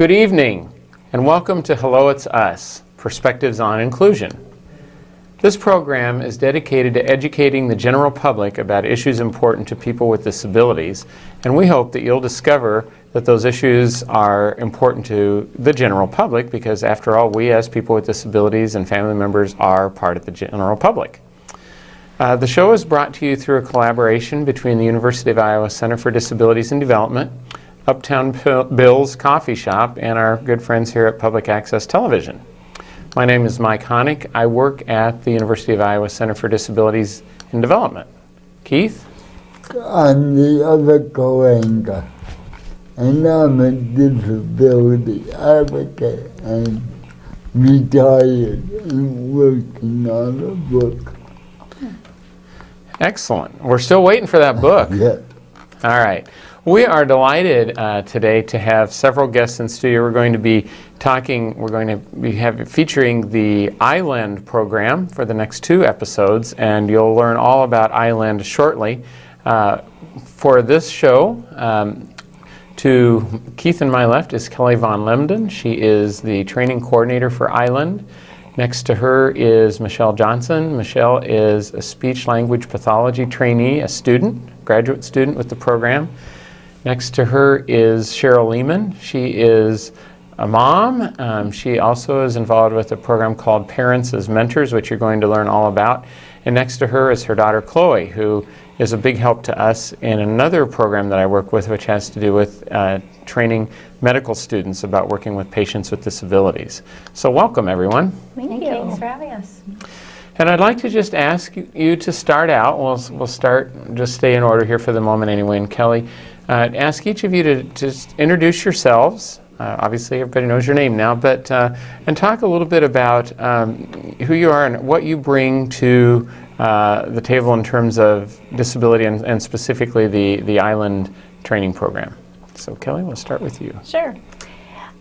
Good evening, and welcome to Hello, It's Us, Perspectives on Inclusion. This program is dedicated to educating the general public about issues important to people with disabilities, and we hope that you'll discover that those issues are important to the general public because, after all, we as people with disabilities and family members are part of the general public. The show is brought to you through a collaboration between the University of Iowa Center for Disabilities and Development, Uptown Bill's Coffee Shop, and our good friends here at Public Access Television. My name is Mike Honig. I work at the University of Iowa Center for Disabilities and Development. Keith? I'm the other co-anchor, and I'm a disability advocate and retired and working on a book. Excellent. We're still waiting for that book. Yeah. All right. We are delighted today to have several guests in studio. We're going to be featuring the ILEND program for the next 2 episodes, and you'll learn all about ILEND shortly. For this show, to Keith and my left is Kelly Von Lemden. She is the training coordinator for ILEND. Next to her is Michelle Johnson. Michelle is a speech-language pathology trainee, a student, graduate student with the program. Next to her is Cheryl Lehman. She is a mom. She also is involved with a program called Parents as Mentors, which you're going to learn all about. And next to her is her daughter Chloe, who is a big help to us in another program that I work with, which has to do with training medical students about working with patients with disabilities. So welcome, everyone. Thank you. Thanks for having us. And I'd like to just ask you to start out. We'll start, just stay in order here for the moment anyway. And Kelly, ask each of you to just introduce yourselves. Obviously, everybody knows your name now, but and talk a little bit about who you are and what you bring to the table in terms of disability and specifically the ILEND training program. So, Kelly, we'll start with you. Sure.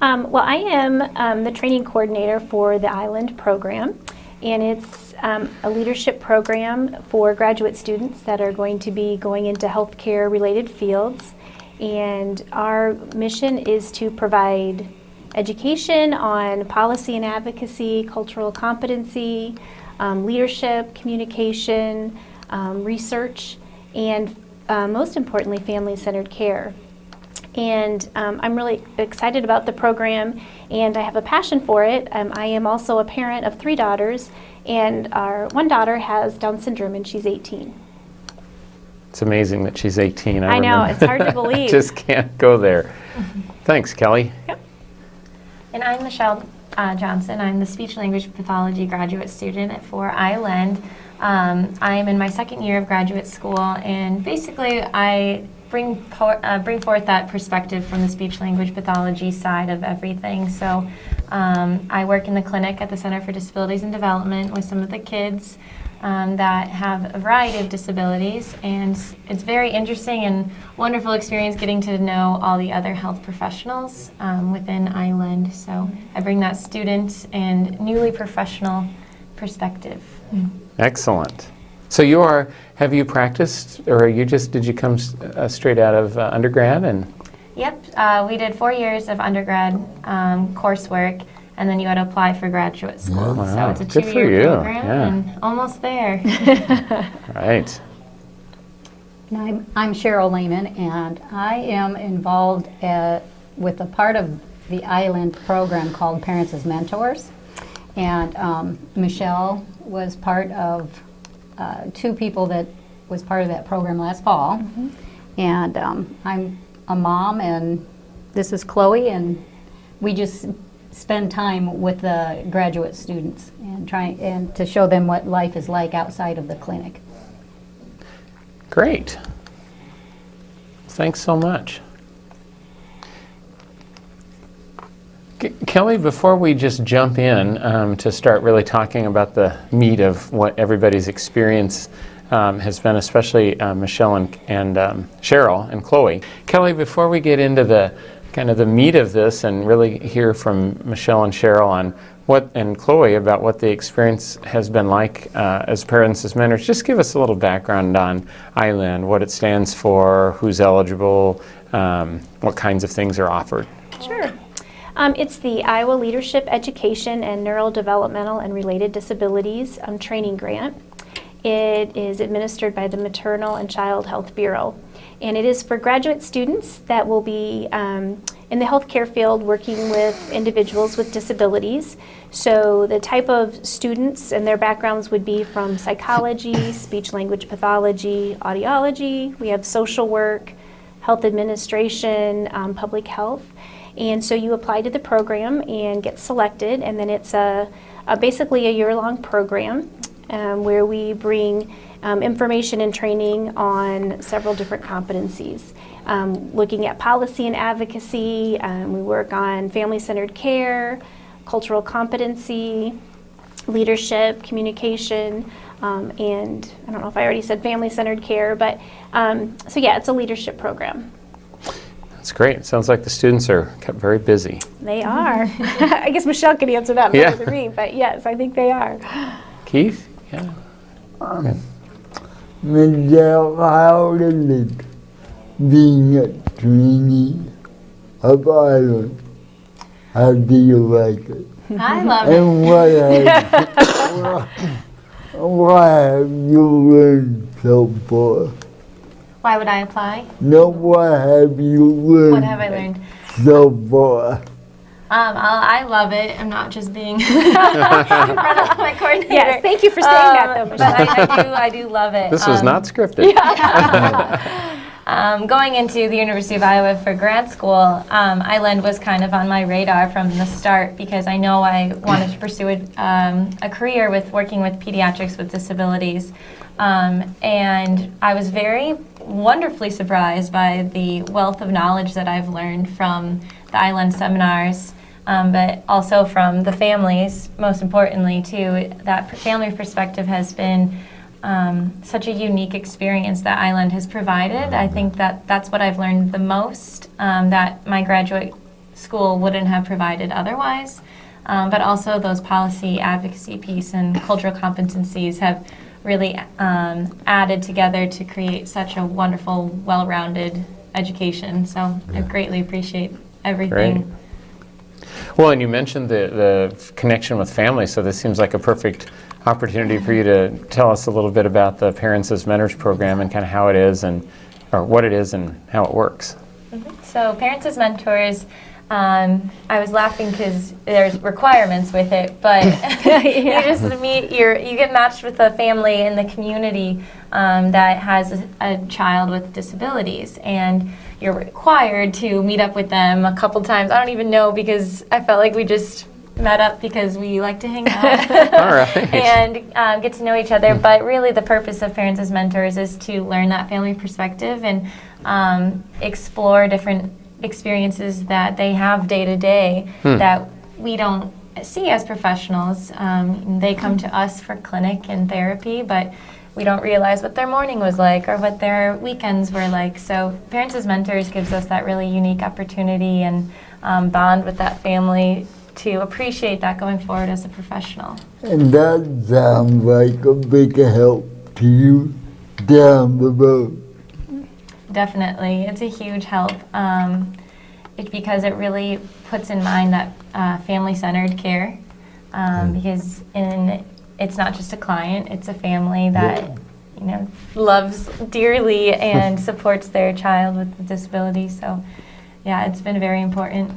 Well, I am the training coordinator for the ILEND program, and it's a leadership program for graduate students that are going to be going into healthcare-related fields. And our mission is to provide education on policy and advocacy, cultural competency, leadership, communication, research, and most importantly, family-centered care. And I'm really excited about the program, and I have a passion for it. I am also a parent of 3 daughters, and our one daughter has Down syndrome, and she's 18. It's amazing that she's 18. I know, it's hard to believe. I just can't go there. Thanks, Kelly. Yep. And I'm Michelle Johnson. I'm the speech-language pathology graduate student for ILEND. I'm in my 2nd year of graduate school, and basically I bring forth that perspective from the speech-language pathology side of everything. So I work in the clinic at the Center for Disabilities and Development with some of the kids that have a variety of disabilities, and it's very interesting and wonderful experience getting to know all the other health professionals within ILEND. So I bring that student and newly professional perspective. Excellent. So have you practiced, or did you come straight out of undergrad? And Yep, we did 4 years of undergrad coursework, and then you had to apply for graduate school. Wow. So it's a 2-year program, and almost there. Right. And I'm Cheryl Lehman, and I am involved with a part of the ILEND program called Parents as Mentors. And Michelle was part of 2 people that was part of that program last fall. Mm-hmm. And I'm a mom, and this is Chloe, and we just spend time with the graduate students and try to show them what life is like outside of the clinic. Great. Thanks so much. Kelly, before we just jump in to start really talking about the meat of what everybody's experience has been, especially Michelle and Cheryl and Chloe. Kelly, before we get into the kind of the meat of this and really hear from Michelle and Cheryl on and Chloe about what the experience has been like as parents as mentors, just give us a little background on ILEND, what it stands for, who's eligible, what kinds of things are offered. Sure. It's the Iowa Leadership Education and Neurodevelopmental and Related Disabilities Training Grant. It is administered by the Maternal and Child Health Bureau. And it is for graduate students that will be in the healthcare field working with individuals with disabilities. So the type of students and their backgrounds would be from psychology, speech-language pathology, audiology. We have social work, health administration, public health. And so you apply to the program and get selected, and then it's basically a year-long program where we bring information and training on several different competencies. Looking at policy and advocacy, we work on family-centered care, cultural competency, leadership, communication, and I don't know if I already said family-centered care, but so yeah, it's a leadership program. That's great. It sounds like the students are kept very busy. They are. I guess Michelle can answer that better than me, but yes, I think they are. Keith? Yeah. Michelle, how is it being a trainee of ILEND? How do you like it? I love it. And what have you learned so far? Why would I apply? No, what have you learned? What have I learned? So far. I love it. I'm not just being my coordinator. Yes, thank you for saying that, though, But Michelle. I do love it. This was not scripted. Going into the University of Iowa for grad school, ILEND was kind of on my radar from the start because I know I wanted to pursue a career with working with pediatrics with disabilities. And I was very wonderfully surprised by the wealth of knowledge that I've learned from the ILEND seminars, but also from the families, most importantly, too. That family perspective has been such a unique experience that ILEND has provided. I think that that's what I've learned the most, that my graduate school wouldn't have provided otherwise. But also those policy advocacy piece and cultural competencies have really added together to create such a wonderful, well-rounded education. So I greatly appreciate everything. Great. Well, and you mentioned the connection with family, so this seems like a perfect opportunity for you to tell us a little bit about the Parents as Mentors program and kind of how it is or what it is and how it works. So Parents as Mentors, I was laughing because there's requirements with it, but you just meet, you get matched with a family in the community that has a child with disabilities, and you're required to meet up with them a couple times. I don't even know, because I felt like we just met up because we like to hang out All right. and get to know each other. But really the purpose of Parents as Mentors is to learn that family perspective and explore different experiences that they have day to day that we don't see as professionals. They come to us for clinic and therapy, but we don't realize what their morning was like or what their weekends were like. So Parents as Mentors gives us that really unique opportunity and bond with that family to appreciate that going forward as a professional. And that sounds like a big help to you down the road. Definitely, it's a huge help because it really puts in mind that family-centered care, because it's not just a client, it's a family that loves dearly and supports their child with a disability. So yeah, it's been very important.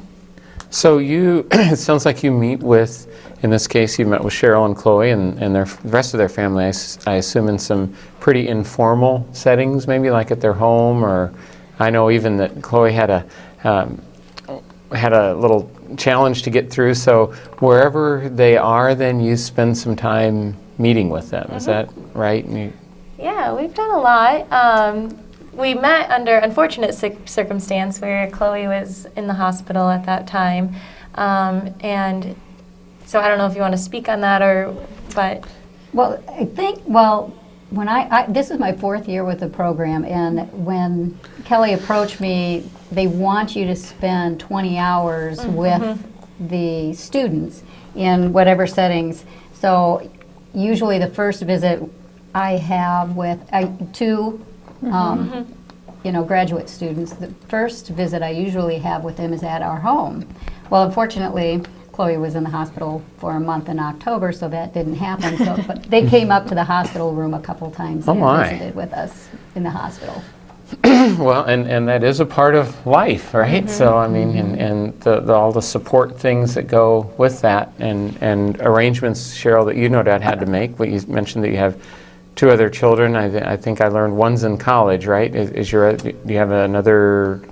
So it sounds like you meet with, in this case, you met with Cheryl and Chloe and the rest of their family, I assume in some pretty informal settings, maybe like at their home, or I know even that Chloe had a little challenge to get through. So wherever they are, then you spend some time meeting with them. Is that right? Yeah, we've done a lot. We met under unfortunate circumstance where Chloe was in the hospital at that time. And so I don't know if you want to speak on that but. Well, I think, when this is my 4th year with the program, and when Kelly approached me, they want you to spend 20 hours with the students in whatever settings. So usually the first visit I have with 2 graduate students, the first visit I usually have with them is at our home. Well, unfortunately, Chloe was in the hospital for a month in October, so that didn't happen. But they came up to the hospital room a couple times and visited with us in the hospital. Well, and that is a part of life, right? So, I mean, and all the support things that go with that, and arrangements, Cheryl, that you no doubt had to make. But you mentioned that you have 2 other children. I think I learned one's in college, right? Do you have another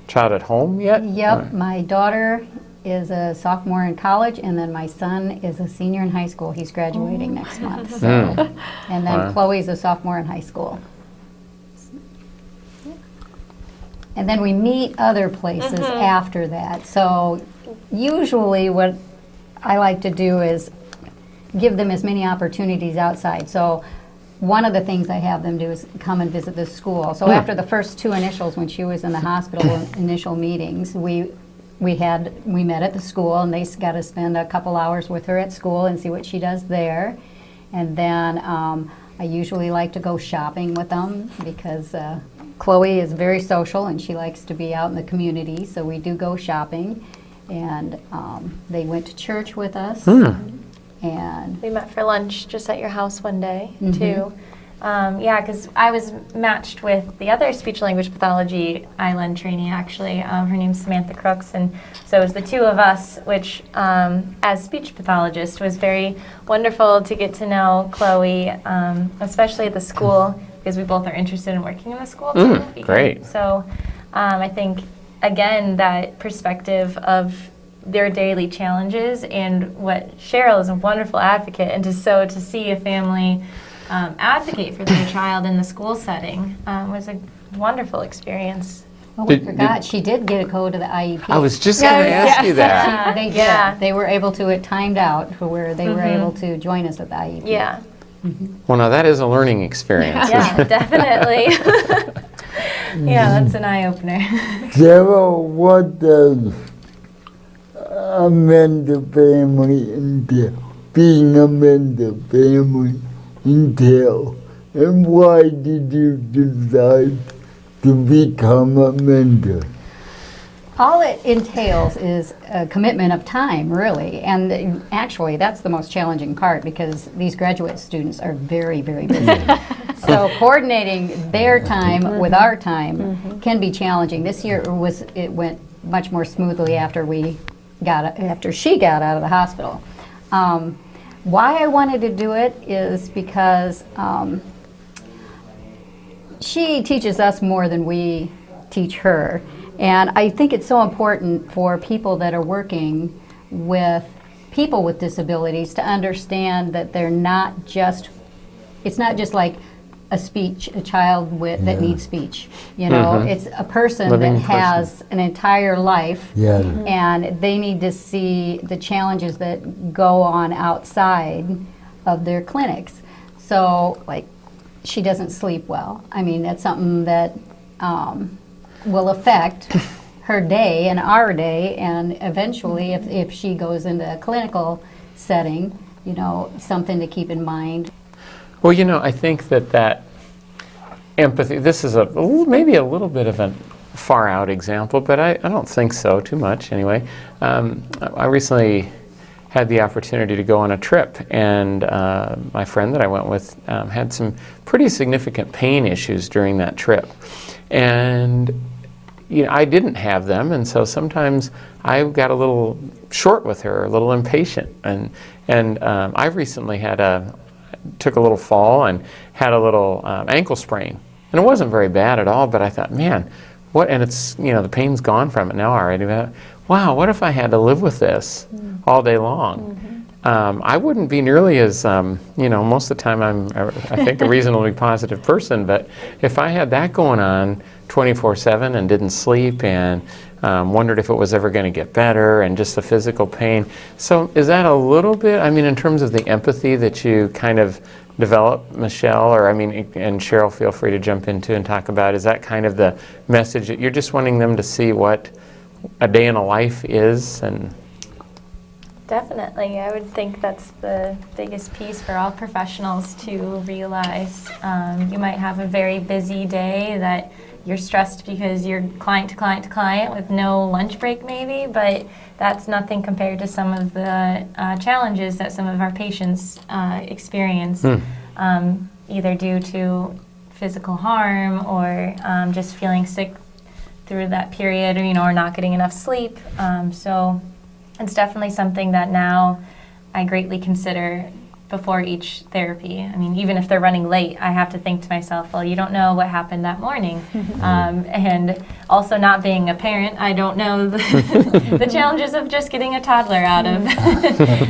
child at home yet? Yep, my daughter is a sophomore in college, and then my son is a senior in high school. He's graduating next month. So, and then Wow. Chloe's a sophomore in high school. And then we meet other places after that. So usually what I like to do is give them as many opportunities outside. So one of the things I have them do is come and visit the school. So after the first 2 initials, when she was in the hospital, initial meetings, we met at the school, and they got to spend a couple hours with her at school and see what she does there. And then I usually like to go shopping with them because Chloe is very social and she likes to be out in the community, so we do go shopping. And they went to church with us. And We met for lunch just at your house one day, too. Yeah, because I was matched with the other speech-language pathology ILEND trainee, actually. Her name's Samantha Crooks, and so it was the 2 of us, which, as speech pathologist, was very wonderful to get to know Chloe, especially at the school, because we both are interested in working in the school, too. Great. So I think, again, that perspective of their daily challenges, and what Cheryl is a wonderful advocate, and to see a family advocate for their child in the school setting was a wonderful experience. oh, we forgot, she did get a code to the IEP. I was just going to ask you that. They did. Yeah. They were able to, it timed out for where they were able to join us at the IEP. Yeah, Well, now that is a learning experience. yeah, definitely. Yeah, that's an eye-opener. Sarah, what does a mentor family entail? Being a mentor family entail? And why did you decide to become a mentor? All it entails is a commitment of time, really. And actually, that's the most challenging part, because these graduate students are very, very busy. So coordinating their time with our time can be challenging. This year it went much more smoothly after she got out of the hospital. Why I wanted to do it is because she teaches us more than we teach her. And I think it's so important for people that are working with people with disabilities to understand that they're not just, it's not just like a child that needs speech. You know, it's a person Living that has an entire life, Yeah. and they need to see the challenges that go on outside of their clinics. So, like, she doesn't sleep well. I mean, that's something that will affect her day and our day, and eventually, if she goes into a clinical setting, you know, something to keep in mind. Well, you know, I think that empathy, this is maybe a little bit of a far out example, but I don't think so too much anyway. I recently had the opportunity to go on a trip, and my friend that I went with had some pretty significant pain issues during that trip. And you know, I didn't have them, and so sometimes I got a little short with her, a little impatient. And I recently took a little fall and had a little ankle sprain, and it wasn't very bad at all. But I thought, man, what? And it's, you know, the pain's gone from it now already. But wow, what if I had to live with this all day long? I wouldn't be nearly as, you know, most of the time I think, a reasonably positive person, but if I had that going on 24/7 and didn't sleep and wondered if it was ever going to get better, and just the physical pain. So is that a little bit, I mean, in terms of the empathy that you kind of develop, Michelle, or I mean, and Cheryl, feel free to jump into and talk about, is that kind of the message that you're just wanting them to see what a day in a life is? And Definitely. I would think that's the biggest piece for all professionals to realize. You might have a very busy day that you're stressed because you're client to client to client with no lunch break maybe, but that's nothing compared to some of the challenges that some of our patients experience, either due to physical harm or just feeling sick through that period, or, you know, or not getting enough sleep. So it's definitely something that now I greatly consider before each therapy. I mean, even if they're running late, I have to think to myself, well, you don't know what happened that morning. And also not being a parent, I don't know the challenges of just getting a toddler out of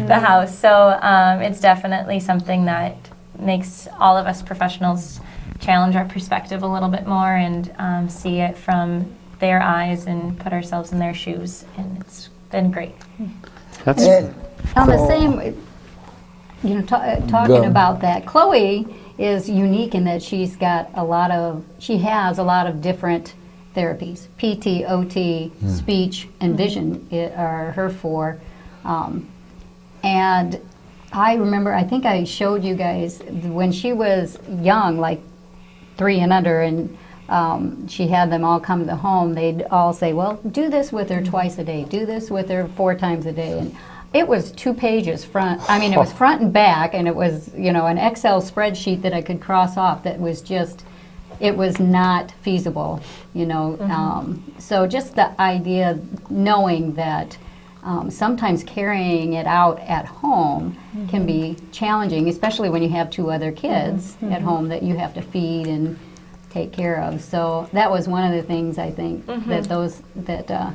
the house. So it's definitely something that makes all of us professionals challenge our perspective a little bit more and see it from their eyes and put ourselves in their shoes. And it's been great. That's On the same, you know, talking about that, Chloe is unique in that she has a lot of different therapies. PT, OT, speech, and vision are her four. And I remember, I think I showed you guys when she was young, like 3 and under, and she had them all come to the home, they'd all say, well, do this with her twice a day, do this with her 4 times a day. And it was 2 pages front, I mean, it was front and back, and it was, you know, an Excel spreadsheet that I could cross off that was just, it was not feasible, you know. So just the idea, knowing that sometimes carrying it out at home can be challenging, especially when you have 2 other kids at home that you have to feed and take care of. So that was one of the things I think that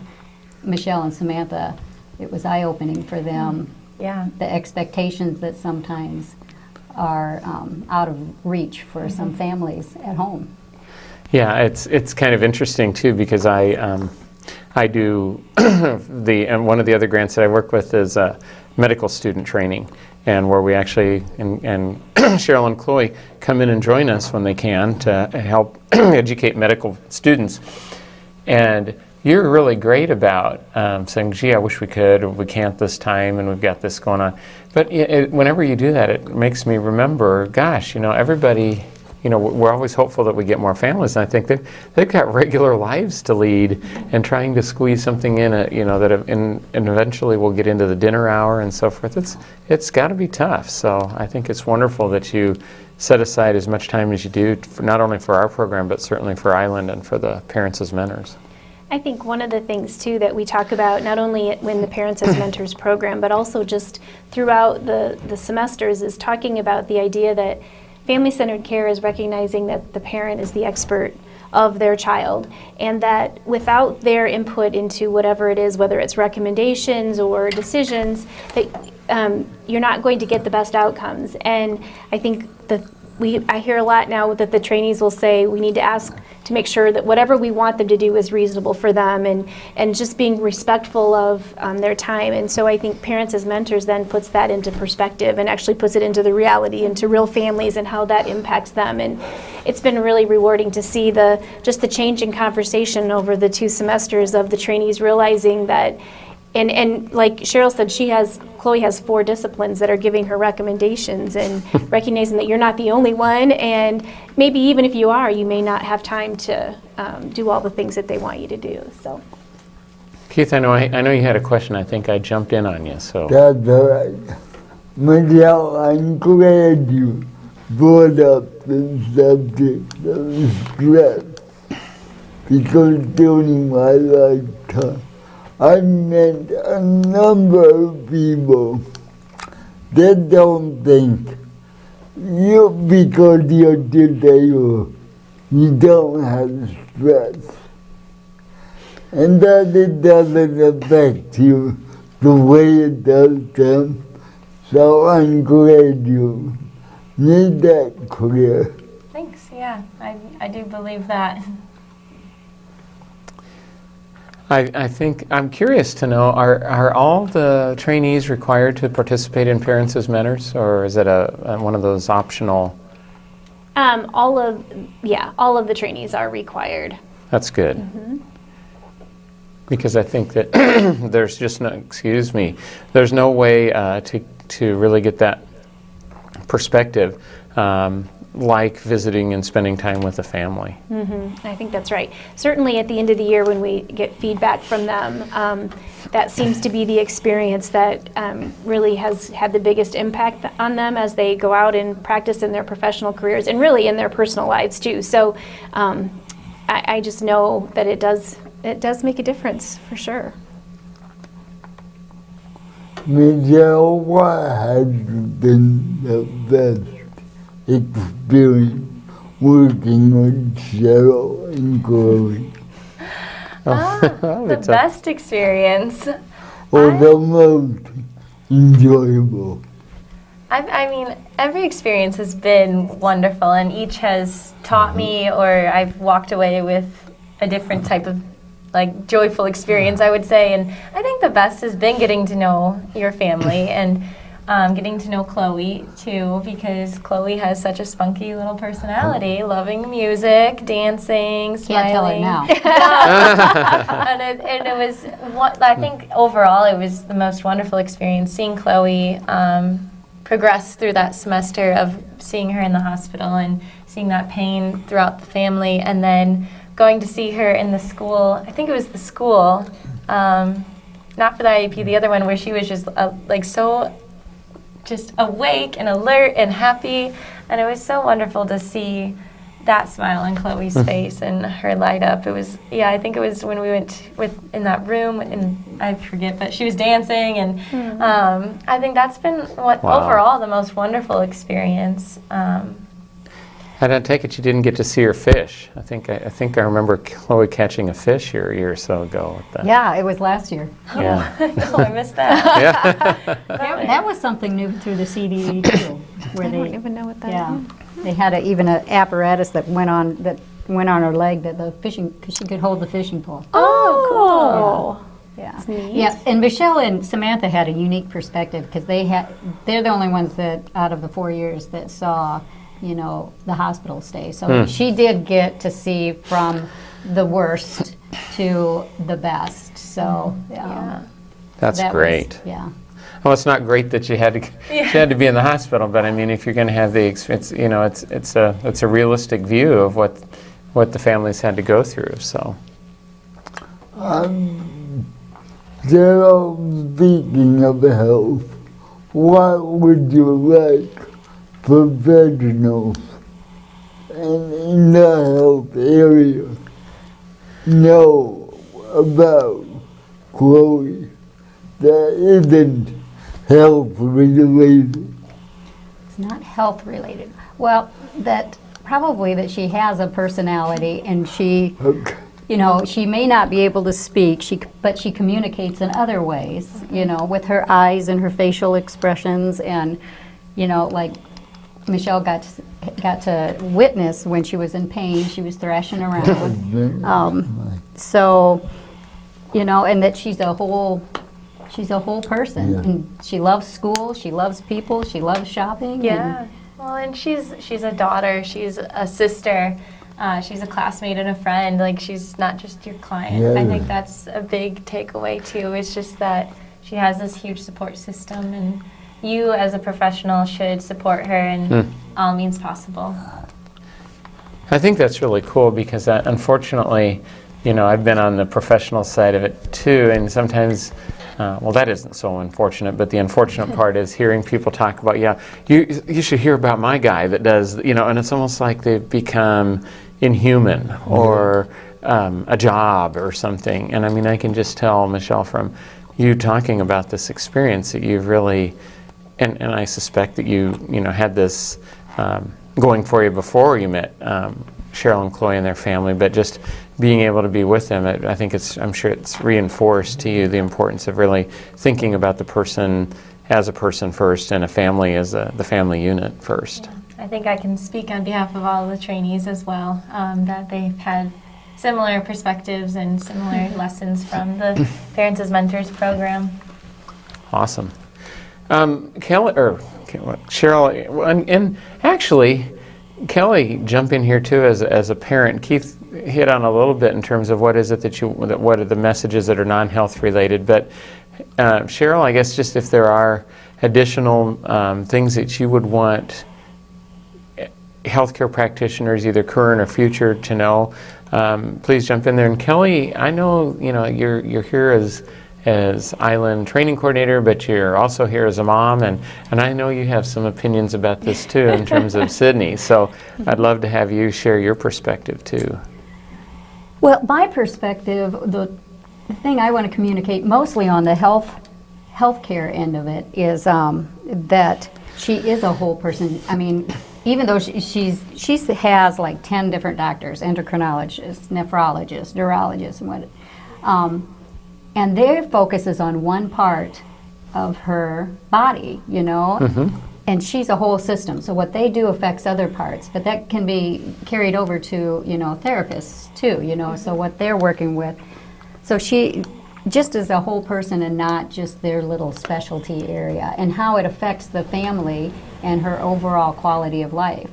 Michelle and Samantha, it was eye-opening for them. Yeah. The expectations that sometimes are out of reach for some families at home. Yeah, it's kind of interesting too, because I do and one of the other grants that I work with is medical student training, and where we actually and Cheryl and Chloe come in and join us when they can to help educate medical students. And you're really great about saying, gee, I wish we could, or we can't this time, and we've got this going on. But whenever you do that, it makes me remember, gosh, you know, everybody, you know, we're always hopeful that we get more families, and I think they've got regular lives to lead, and trying to squeeze something in, you know, and eventually we'll get into the dinner hour and so forth. It's got to be tough. So I think it's wonderful that you set aside as much time as you do, not only for our program, but certainly for ILEND and for the Parents as Mentors. I think one of the things too that we talk about, not only when the Parents as Mentors program, but also just throughout the semesters, is talking about the idea that family-centered care is recognizing that the parent is the expert of their child, and that without their input into whatever it is, whether it's recommendations or decisions, that you're not going to get the best outcomes. And I think I hear a lot now that the trainees will say we need to ask to make sure that whatever we want them to do is reasonable for them, and just being respectful of their time. And so I think Parents as Mentors then puts that into perspective and actually puts it into the reality, into real families and how that impacts them. And it's been really rewarding to see just the change in conversation over the 2 semesters of the trainees realizing that, and like Cheryl said, Chloe has 4 disciplines that are giving her recommendations, and recognizing that you're not the only one, and maybe even if you are, you may not have time to do all the things that they want you to do. So, Keith, I know you had a question. I think I jumped in on you. So That's all right. Michelle, I'm glad you brought up the subject of stress, because during my lifetime, I met a number of people that don't think because you're disabled, you don't have stress, and that it doesn't affect you the way it does them. So I'm glad you made that clear. Thanks, yeah, I do believe that. I think I'm curious to know, are all the trainees required to participate in Parents as Mentors, or is it one of those optional? all of the trainees are required. That's good. Mm-hmm. Because I think that there's just there's no way to really get that perspective like visiting and spending time with the family. I think that's right. Certainly at the end of the year when we get feedback from them, that seems to be the experience that really has had the biggest impact on them as they go out and practice in their professional careers and really in their personal lives too. So I just know that it does make a difference for sure. Michelle, what has been the best experience working with Cheryl and Chloe? The best experience. Or the most enjoyable? I mean, every experience has been wonderful, and each has taught me, or I've walked away with a different type of joyful experience, I would say. And I think the best has been getting to know your family and getting to know Chloe too, because Chloe has such a spunky little personality, loving music, dancing, smiling. Can't tell her now. And it was I think overall it was the most wonderful experience seeing Chloe progress through that semester of seeing her in the hospital and seeing that pain throughout the family, and then going to see her in the school. I think it was the school, not for the IEP, the other one where she was just so just awake and alert and happy, and it was so wonderful to see that smile on Chloe's face and her light up. It was, I think it was when we went in that room, and I forget, but she was dancing, and I think that's been overall the most wonderful experience. I take it you didn't get to see her fish. I think I remember Chloe catching a fish here a year or so ago. Yeah, it was last year. Yeah. Oh, I missed that. Yeah. That was something new through the CDE too, where I don't even know what that is. they had even an apparatus that went on her leg that because she could hold the fishing pole. Oh, cool. Yeah. That's neat. Yeah, and Michelle and Samantha had a unique perspective because they're the only ones that out of the 4 years that saw, the hospital stay. So she did get to see from the worst to the best. So That's great. Yeah. Well, it's not great that she had to be in the hospital, but I mean, if you're going to have the experience, it's a realistic view of what the families had to go through. So. Cheryl, speaking of health, what would you like professionals in the health area know about Chloe that isn't health related? It's not health related. Well, that she has a personality, and she, she may not be able to speak, but she communicates in other ways, with her eyes and her facial expressions, and, like Michelle got to witness when she was in pain, she was thrashing around. So, and that she's a whole person, and she loves school, she loves people, she loves shopping. Yeah. Well, and she's a daughter, she's a sister, she's a classmate and a friend. Like, she's not just your client. Yeah. I think that's a big takeaway too. It's just that she has this huge support system, and you as a professional should support her in all means possible. I think that's really cool because unfortunately, I've been on the professional side of it too, and sometimes, that isn't so unfortunate, but the unfortunate part is hearing people talk about, you should hear about my guy that does, and it's almost like they've become inhuman or a job or something. And I mean, I can just tell, Michelle, from you talking about this experience that you've really, and I suspect that you had this going for you before you met Cheryl and Chloe and their family, but just being able to be with them, I'm sure it's reinforced to you the importance of really thinking about the person as a person first and a family as the family unit first. I think I can speak on behalf of all the trainees as well, that they've had similar perspectives and similar lessons from the Parents as Mentors program. Awesome. Cheryl, and actually, Kelly, jump in here too as a parent. Keith hit on a little bit in terms of what is it what are the messages that are non-health related. But Cheryl, I guess just if there are additional things that you would want healthcare practitioners, either current or future, to know, please jump in there. And Kelly, I know you're here as ILEND training coordinator, but you're also here as a mom, and I know you have some opinions about this too in terms of Sydney. So I'd love to have you share your perspective too. Well, my perspective, the thing I want to communicate mostly on the healthcare end of it is that she is a whole person. I mean, even though she has like 10 different doctors, endocrinologists, nephrologists, neurologists, and what, and their focus is on one part of her body, and she's a whole system. So what they do affects other parts, but that can be carried over to, therapists too, so what they're working with. So she just is a whole person and not just their little specialty area, and how it affects the family and her overall quality of life.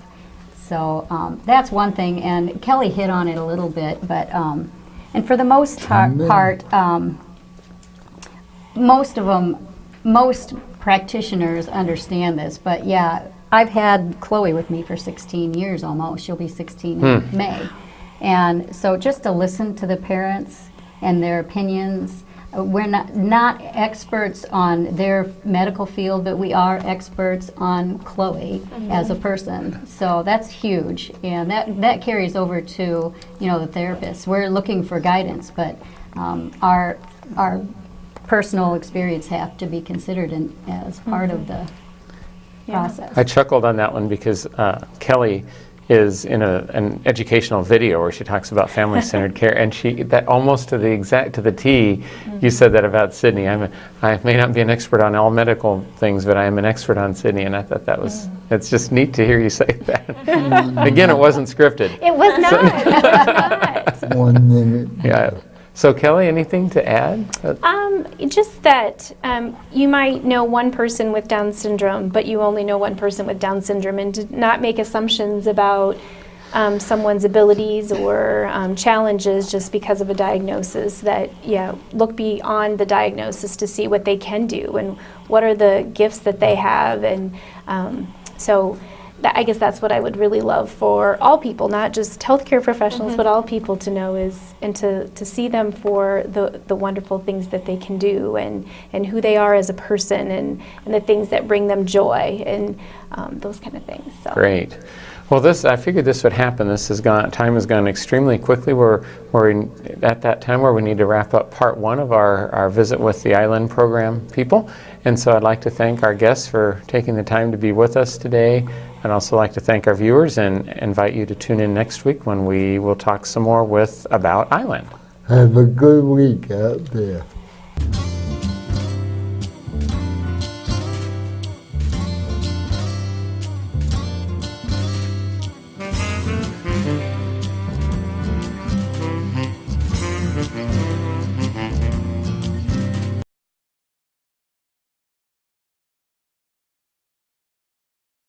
So that's one thing, and Kelly hit on it a little bit, but, and for the most part, most practitioners understand this, but yeah, I've had Chloe with me for 16 years almost. She'll be 16 in May. And so just to listen to the parents and their opinions. We're not experts on their medical field, but we are experts on Chloe as a person. So that's huge, and that carries over to the therapists. We're looking for guidance, but our personal experience have to be considered as part of the process. I chuckled on that one because Kelly is in an educational video where she talks about family-centered care, and that almost to the T, you said that about Sydney. I may not be an expert on all medical things, but I am an expert on Sydney, and I thought that was, it's just neat to hear you say that. Again, it wasn't scripted. It was not. It was not. 1 minute. Yeah. So Kelly, anything to add? Just that you might know one person with Down syndrome, but you only know one person with Down syndrome, and to not make assumptions about someone's abilities or challenges just because of a diagnosis. That look beyond the diagnosis to see what they can do and what are the gifts that they have, and I guess that's what I would really love for all people, not just healthcare professionals, but all people to know is, and to see them for the wonderful things that they can do, and who they are as a person, and the things that bring them joy, and those kind of things. So. Great. Well, I figured this would happen. Time has gone extremely quickly. We're at that time where we need to wrap up part 1 of our visit with the ILEND program people. And so I'd like to thank our guests for taking the time to be with us today. I'd also like to thank our viewers and invite you to tune in next week when we will talk some more about ILEND. Have a good week out there.